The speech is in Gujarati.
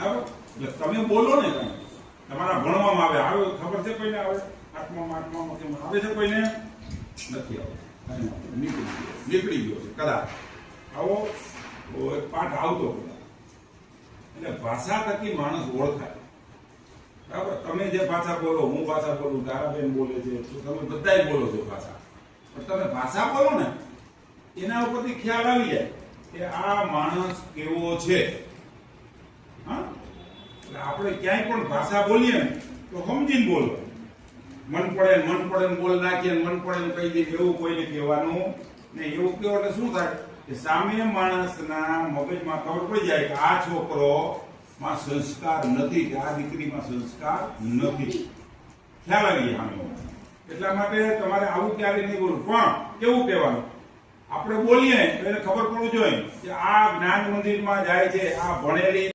બરાબર? એટલે તમે બોલો ને કઈ તમારા ભણવામાં આવે ખબર છે કોઈને? આવે આત્મામાં કેમ આવે છે કોઈને? નથી આવતું. નીકળી ગયો છે કદાચ આવો એક પાઠ આવતો કદાચ. એટલે ભાષા થકી માણસ ઓળખાય. બરાબર? તમે જે ભાષા બોલો, હું ભાષા બોલું, તારાબેન બોલે છે, તમે બધાય બોલો છો ભાષા, પણ તમે ભાષા બોલો ને એના ઉપરથી ખ્યાલ આવી જાય કે આ માણસ કેવો છે. હા, એટલે આપણે ક્યાંય પણ ભાષા બોલીએ ને તો સમજીને બોલો. મન પડે બોલ નાખીએ, મન પડે કહી દઈએ, એવું કોઈને કહેવાનું નહીં. એવું કહો એટલે શું થાય કે સામે માણસના મગજમાં ખબર પડી જાય કે આ છોકરો માં સંસ્કાર નથી, કે આ દીકરીમાં સંસ્કાર નથી. ખ્યાલ આવી જાય. એટલા માટે તમારે આવું ક્યારે નહીં બોલવું, પણ કેવું કહેવાનું? આપણે બોલીએ તો એને ખબર પડવું જોઈએ કે આ જ્ઞાન મંદિરમાં જાય છે, આ ભણેલી